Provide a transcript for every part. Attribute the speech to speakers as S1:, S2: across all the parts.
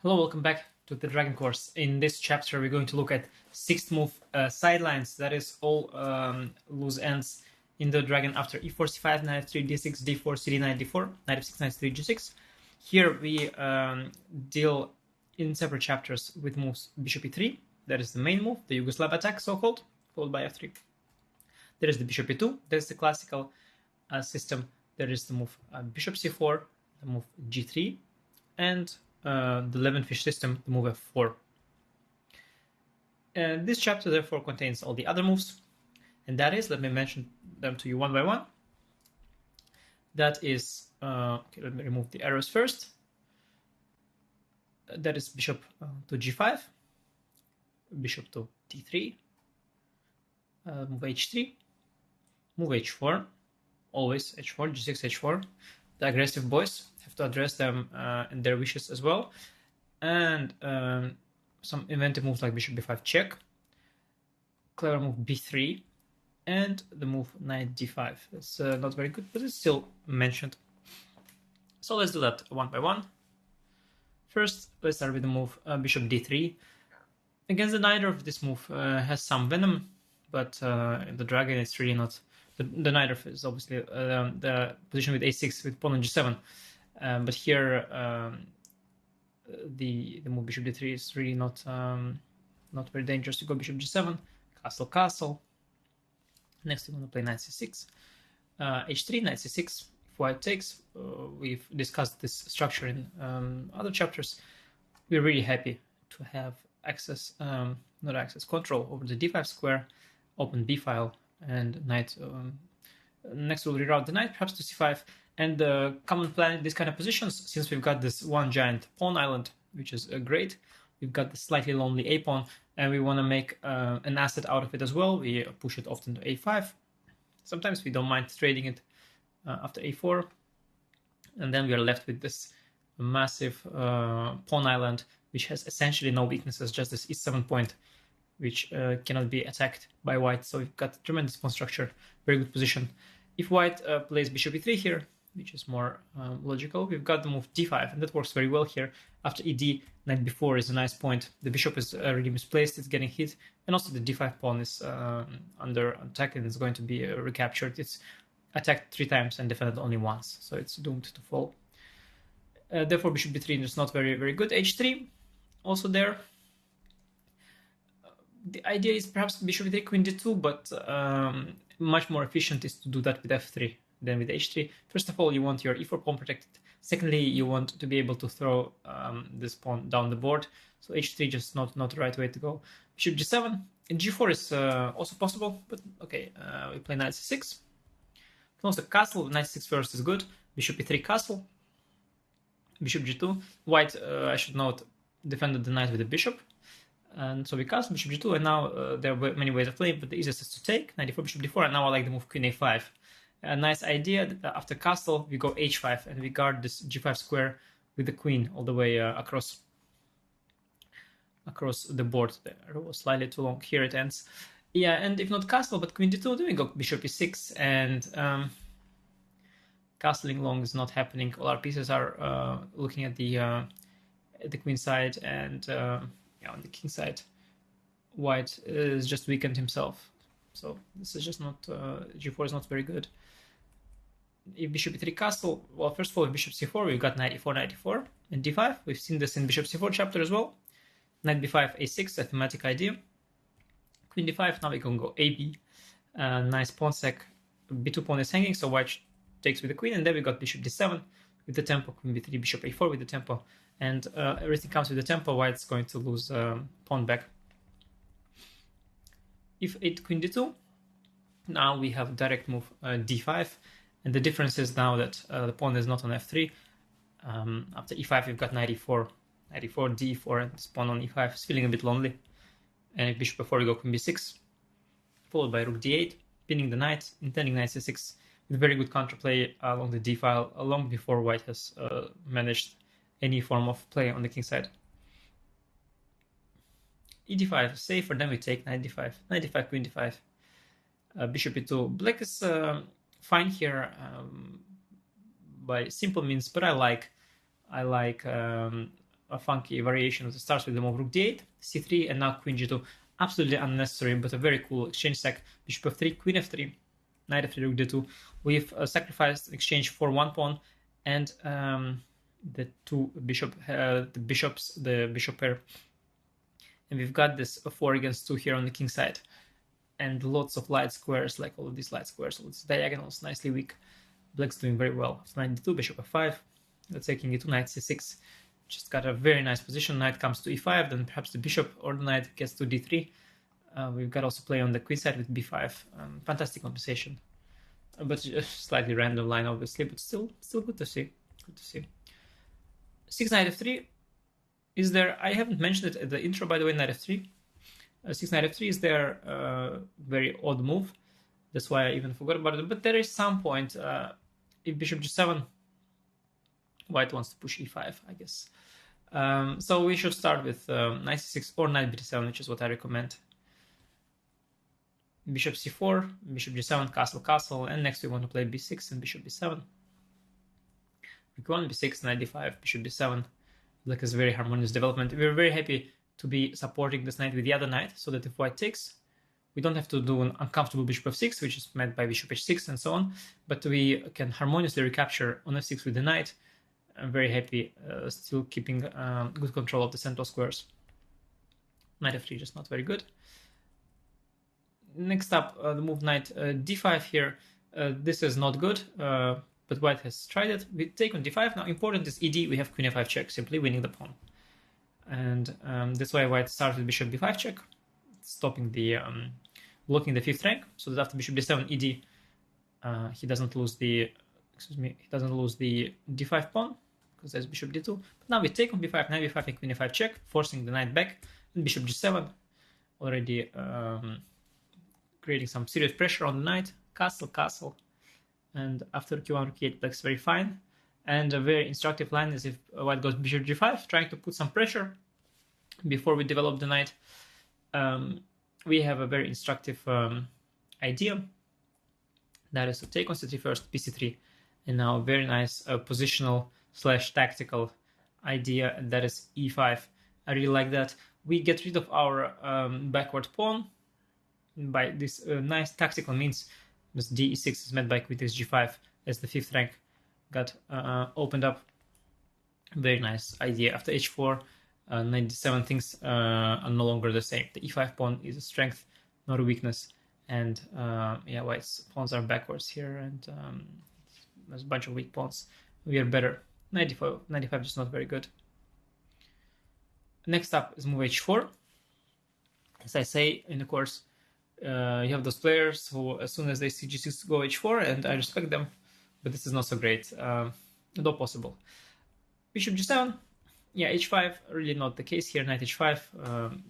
S1: Hello, welcome back to the Dragon course. In this chapter, we're going to look at sixth move sidelines, that is all loose ends in the Dragon after e4, c5, knight f3, d6, d4, cd9, d4, knight f6, knight f3, g6. Here we deal in separate chapters with moves bishop e3, that is the main move, the Yugoslav attack so-called, followed by f3. There is the bishop e2, that's the classical system. There is the move bishop c4, the move g3, and the Levenfish system, the move f4. This chapter therefore contains all the other moves, and that is, let me mention them to you one by one. That is, okay, let me remove the arrows first. That is bishop to g5, bishop to d3, move h3, move h4, always h4, g6, h4. The aggressive boys have to address them and their wishes as well. And some inventive moves like bishop b5 check, clever move b3, and the move knight d5. It's not very good, but it's still mentioned. So let's do that one by one. First, let's start with the move bishop d3. Against the knight of this move has some venom, but the dragon is really not. The knight is obviously the position with a6 with pawn on g7, but here the move bishop d3 is really not very dangerous to go bishop g7, castle castle. Next we want to play knight c6, h3, knight c6. If white takes, we've discussed this structure in other chapters. We're really happy to have access, control over the d5 square, open b file, and knight. Next we'll reroute the knight perhaps to c5, and the common plan in this kind of positions, since we've got this one giant pawn island, which is great, we've got the slightly lonely a pawn, and we want to make an asset out of it as well. We push it often to a5. Sometimes we don't mind trading it after a4, and then we are left with this massive pawn island, which has essentially no weaknesses, just this e7 point, which cannot be attacked by white. So we've got tremendous pawn structure, very good position. If white plays bishop e3 here, which is more logical, we've got the move d5, and that works very well here. After ed, knight b4 is a nice point. The bishop is already misplaced, it's getting hit, and also the d5 pawn is under attack and it's going to be recaptured. It's attacked 3 times and defended only once, so it's doomed to fall. Therefore, bishop b3 is not very, very good. h3, also there. The idea is perhaps bishop e3, queen d2, but much more efficient is to do that with f3 than with h3. First of all, you want your e4 pawn protected. Secondly, you want to be able to throw this pawn down the board. So h3 just not the right way to go. Bishop g7 and g4 is also possible, but okay, we play knight c6. Also castle, knight c6 first is good. Bishop e3 castle. Bishop g2. White, I should note, defended the knight with the bishop. And so we castle bishop g2, and now there are many ways of playing, but the easiest is to take knight d4, bishop d4, and now I like the move queen a5. A nice idea that after castle we go h5, and we guard this g5 square with the queen all the way across the board. There it was slightly too long. Here it ends. Yeah, and if not castle but queen d2, then we go bishop e6, and castling long is not happening. All our pieces are looking at the queen side, and on the king side, white is just weakened himself. So this is just not, g4 is not very good. If bishop e3 castle, well, first of all, with bishop c4, we've got knight e4, knight e4, and d5. We've seen this in bishop c4 chapter as well. Knight b5, a6, a thematic idea. Queen d5, now we can go ab. Nice pawn sec. b2 pawn is hanging, so white takes with the queen, and then we got bishop d7 with the tempo, queen b3, bishop a4 with the tempo, and everything comes with the tempo. White's going to lose pawn back. If 8 queen d2, now we have direct move d5, and the difference is now that the pawn is not on f3. After e5 we've got knight e4, d4, and this pawn on e5 is feeling a bit lonely. And if bishop e4 we go queen b6, followed by rook d8, pinning the knight, intending knight c6, with very good counterplay along the d file, long before white has managed any form of play on the king side. e5 is safer, then we take knight d5, knight d5, queen d5, bishop e2. Black is fine here by simple means, but I like a funky variation that starts with the move rook d8, c3, and now queen g2. Absolutely unnecessary, but a very cool exchange stack. Bishop f3, queen f3, knight f3, rook d2. We've sacrificed in exchange for one pawn and the bishop pair. And we've got this 4 against 2 here on the king side. And lots of light squares, like all of these light squares, all these diagonals, nicely weak. Black's doing very well. Knight d2, bishop f5. Let's take king e2, knight c6. Just got a very nice position. Knight comes to e5, then perhaps the bishop or the knight gets to d3. We've got also play on the queen side with b5. Fantastic compensation. But just slightly random line, obviously, but still good to see. Good to see. 6 knight f3 is there. I haven't mentioned it at the intro, by the way. Knight f3. 6 knight f3 is their very odd move. That's why I even forgot about it. But there is some point. If bishop g7, white wants to push e5, I guess. So we should start with knight c6 or knight b7, which is what I recommend. Bishop c4, bishop g7, castle, castle, and next we want to play b6 and bishop b7. Rook 1, b6, knight d5, bishop b7. Black is a very harmonious development. We're very happy to be supporting this knight with the other knight, so that if white takes, we don't have to do an uncomfortable bishop f6, which is met by bishop h6 and so on, but we can harmoniously recapture on f6 with the knight. I'm very happy, still keeping good control of the central squares. Knight f3 just not very good. Next up, the move knight d5 here. This is not good, but white has tried it. We take on d5. Now important is ed. We have queen f5 check, simply winning the pawn. And that's why white starts with bishop b5 check, stopping the blocking the fifth rank, so that after bishop d7 ed, he doesn't lose the d5 pawn, because there's bishop d2. But now we take on b5, knight b5 and queen f5 check, forcing the knight back, and bishop g7, already creating some serious pressure on the knight. Castle, castle, and after q1, rook e8, black's very fine. And a very instructive line is if white goes bishop g5, trying to put some pressure before we develop the knight. We have a very instructive idea. That is to take on c3 first, bc3, and now a very nice positional / tactical idea, and that is e5. I really like that. We get rid of our backward pawn by this nice tactical means. This d e6 is met by queen takes g5 as the fifth rank got opened up. Very nice idea. After h4, knight d7, things are no longer the same. The e5 pawn is a strength, not a weakness. And yeah, white's pawns are backwards here, and there's a bunch of weak pawns. We are better. 95 just not very good. Next up is move h4. As I say in the course, you have those players who, as soon as they see g6, go h4, and I respect them, but this is not so great. Though possible. Bishop g7, yeah, h5, really not the case here. Knight h5,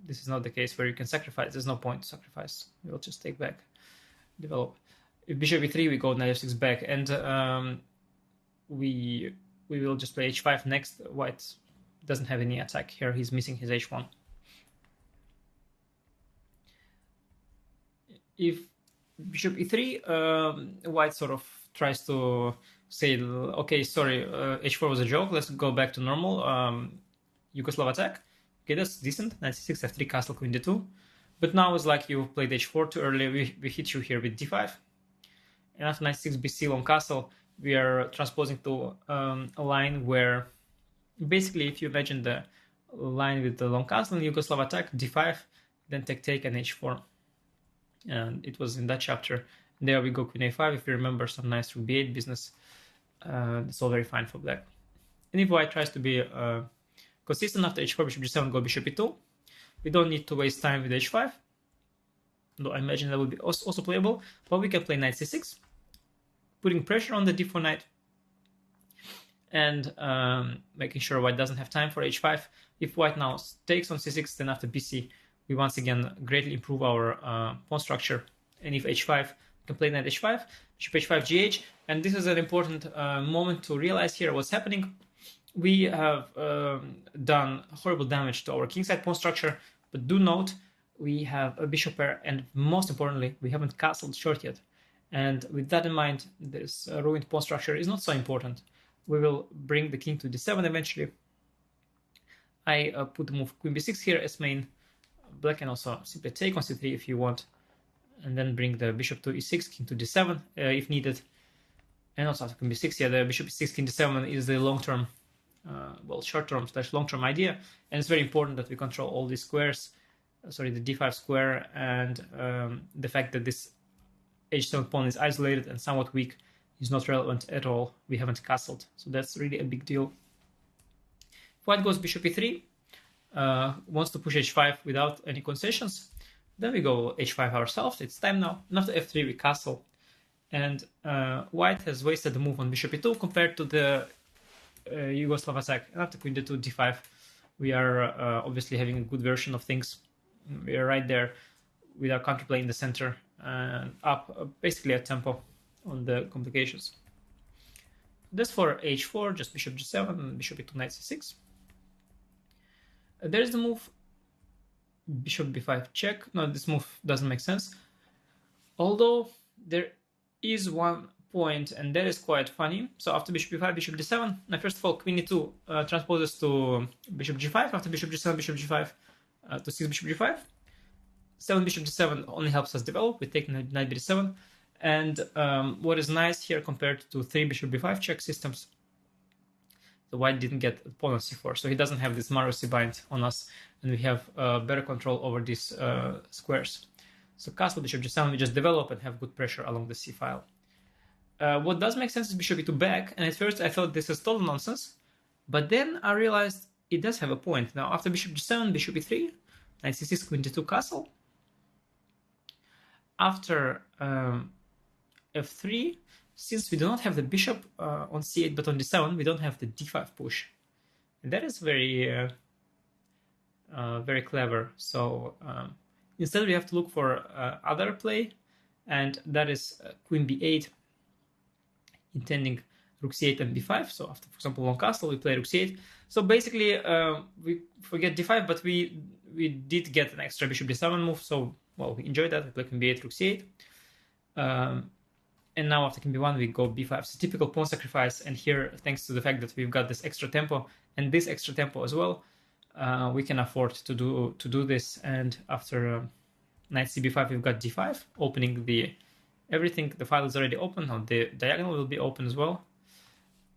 S1: this is not the case where you can sacrifice. There's no point to sacrifice. We'll just take back, develop. If bishop e3, we go knight f6 back, and we will just play h5 next. White doesn't have any attack here. He's missing his h1. If bishop e3, white sort of tries to say, okay, sorry, h4 was a joke. Let's go back to normal Yugoslav attack. Okay, that's decent. Knight c6, f3, castle, queen d2. But now it's like you played h4 too early. We hit you here with d5. And after knight c6, bc, long castle, we are transposing to a line where basically, if you imagine the line with the long castle in Yugoslav attack, d5, then take and h4. And it was in that chapter. There we go, queen a5. If you remember, some nice rook b8 business. It's all very fine for black. And if white tries to be consistent after h4, bishop g7, go bishop e2. We don't need to waste time with h5. Though I imagine that would be also playable. But we can play knight c6, putting pressure on the d4 knight, and making sure white doesn't have time for h5. If white now takes on c6, then after bc, we once again greatly improve our pawn structure. And if h5, we can play knight h5, bishop h5, gh. And this is an important moment to realize here what's happening. We have done horrible damage to our kingside pawn structure, but do note we have a bishop pair, and most importantly, we haven't castled short yet. And with that in mind, this ruined pawn structure is not so important. We will bring the king to d7 eventually, I put the move queen b6 here as main. Black can also simply take on c3 if you want, and then bring the bishop to e6, king to d7 if needed. And also after queen b6, yeah, the bishop e6, king d7 is the long-term, well, short-term / long-term idea, and it's very important that we control all these squares. Sorry, the d5 square, and the fact that this h7 pawn is isolated and somewhat weak is not relevant at all. We haven't castled, so that's really a big deal. If white goes bishop e3, wants to push h5 without any concessions, then we go h5 ourselves. It's time now. And after f3 we castle, and white has wasted the move on bishop e2 compared to the Yugoslav attack. And after queen d2, d5, we are obviously having a good version of things. We are right there with our counterplay in the center and up basically at tempo on the complications. That's for h4, just bishop g7 and bishop e2, knight c6. There's the move bishop b5 check. No, this move doesn't make sense. Although there is one point, and that is quite funny. So after bishop b5, bishop d7, now first of all, queen e2 transposes to bishop g5. After bishop g7, bishop g5 to 6 bishop g5. 7 bishop g7 only helps us develop. We take knight b7. And what is nice here compared to 3 bishop b5 check systems, the white didn't get pawn on c4, so he doesn't have this Marusi bind on us, and we have better control over these squares. So castle bishop g7, we just develop and have good pressure along the c file. What does make sense is bishop e2 back, and at first I thought this is total nonsense, but then I realized it does have a point. Now after bishop g7, bishop e3, knight c6, queen d2, castle. After f3, since we do not have the bishop on c8 but on d7, we don't have the d5 push, and that is very very clever. So instead we have to look for other play, and that is queen b8, intending rook c8 and b5. So after, for example, long castle, we play rook c8. So basically we forget d5, but we did get an extra bishop d7 move, so well, we enjoyed that. We play queen b8, rook c8. And now after king b1, we go b5. So typical pawn sacrifice. And here, thanks to the fact that we've got this extra tempo and this extra tempo as well, we can afford to do this. And after knight cb5, we've got d5, opening everything. The file is already open. Now the diagonal will be open as well.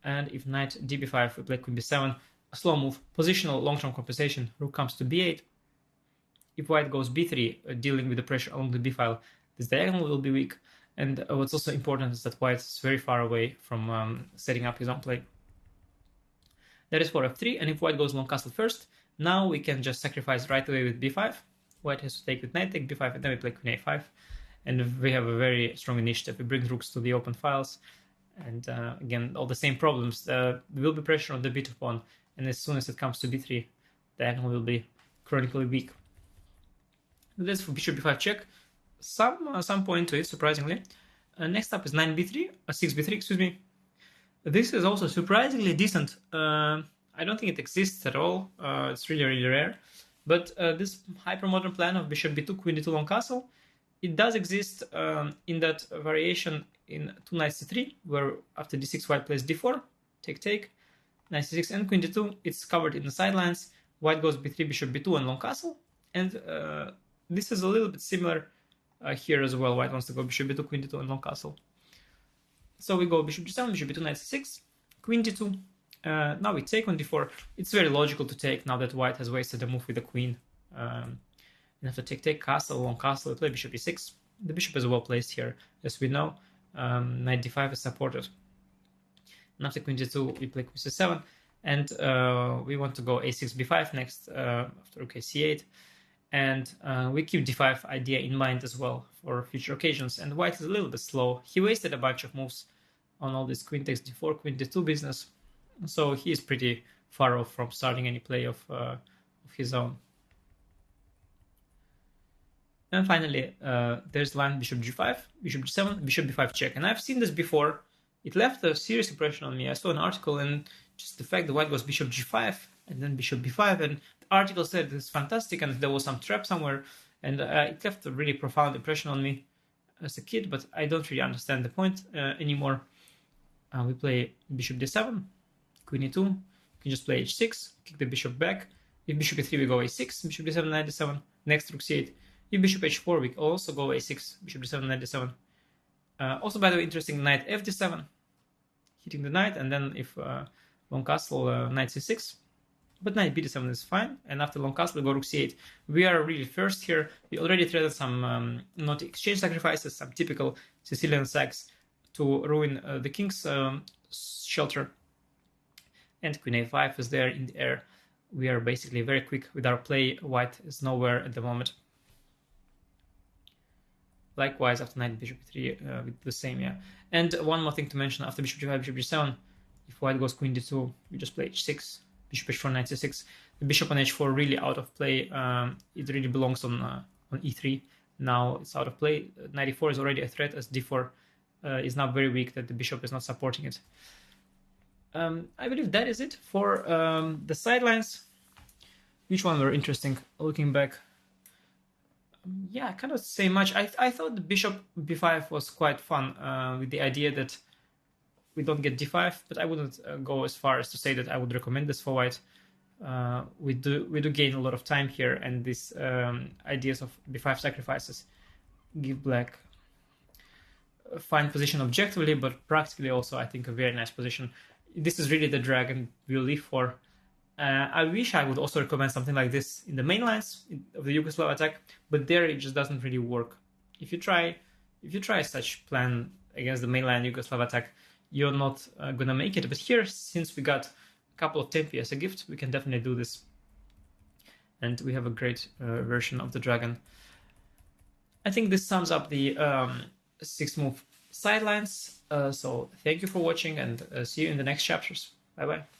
S1: And if knight db5, we play queen b7, a slow move, positional long-term compensation. Rook comes to b8. If white goes b3, dealing with the pressure along the b file, this diagonal will be weak. And what's also important is that white is very far away from setting up his own play. That is for f3, and if white goes long castle first, now we can just sacrifice right away with b5. White has to take with knight, take b5, and then we play queen a5. And we have a very strong initiative. We bring rooks to the open files, and again, all the same problems. There will be pressure on the b2 pawn, and as soon as it comes to b3, the diagonal will be chronically weak. That's for bishop b5 check. Some point to it, surprisingly. Next up is 9b3, 6b3, excuse me. This is also surprisingly decent. I don't think it exists at all. It's really, really rare. But this hyper-modern plan of bishop b2, queen d2, long castle, it does exist in that variation in 2 knight c3, where after d6, white plays d4, take, knight c6 and queen d2. It's covered in the sidelines. White goes b3, bishop b2, and long castle. And this is a little bit similar here as well. White wants to go bishop b2, queen d2, and long castle. So we go bishop g7, bishop b2, knight c6, queen d2. Now we take on d4. It's very logical to take now that white has wasted a move with the queen. And after take, castle, long castle, we play bishop e6. The bishop is well placed here, as we know. Knight d5 is supported. And after queen d2, we play queen c7. And we want to go a6, b5 next, after rook c8. And we keep d5 idea in mind as well for future occasions. And white is a little bit slow. He wasted a bunch of moves on all this queen takes d4, queen d2 business. So he is pretty far off from starting any play of his own. And finally, there's the line bishop g5, bishop g7, bishop b5 check. And I've seen this before. It left a serious impression on me. I saw an article, and just the fact that white goes bishop g5 and then bishop b5, and article said it's fantastic and there was some trap somewhere, and it left a really profound impression on me as a kid, but I don't really understand the point anymore. We play bishop d7, queen e2, you can just play h6, kick the bishop back, If bishop e3, we go a6, bishop d7, knight d7, next rook c8. If bishop h4, we also go a6, bishop d7, knight d7. Also, by the way, interesting, knight fd7, hitting the knight, and then if long castle, knight c6. But knight bd7 is fine, and after long castle, we go rook c8. We are really first here. We already threaded some not exchange sacrifices, some typical Sicilian sacs to ruin the king's shelter. And queen a5 is there in the air. We are basically very quick with our play. White is nowhere at the moment. Likewise, after knight bishop e3, with the same, yeah. And one more thing to mention, after bishop g5, bishop g7, if white goes queen d2, we just play h6, bishop h4, knight c6. The bishop on h4 really out of play. It really belongs on e3. Now it's out of play. Knight e4 is already a threat, as d4 is now very weak, that the bishop is not supporting it. I believe that is it for the sidelines. Which one were interesting looking back? Yeah, I cannot say much. I thought the bishop b5 was quite fun, with the idea that we don't get d5, but I wouldn't go as far as to say that I would recommend this for white. We do gain a lot of time here, and these ideas of b5 sacrifices give black a fine position objectively, but practically also I think a very nice position. This is really the dragon we'll live for. I wish I would also recommend something like this in the main lines of the Yugoslav attack, but there it just doesn't really work. If you try such plan against the mainline Yugoslav attack, you're not gonna make it. But here, since we got a couple of tempi as a gift, we can definitely do this, and we have a great version of the dragon. I think this sums up the 6-move sidelines. So thank you for watching, and see you in the next chapters. Bye bye.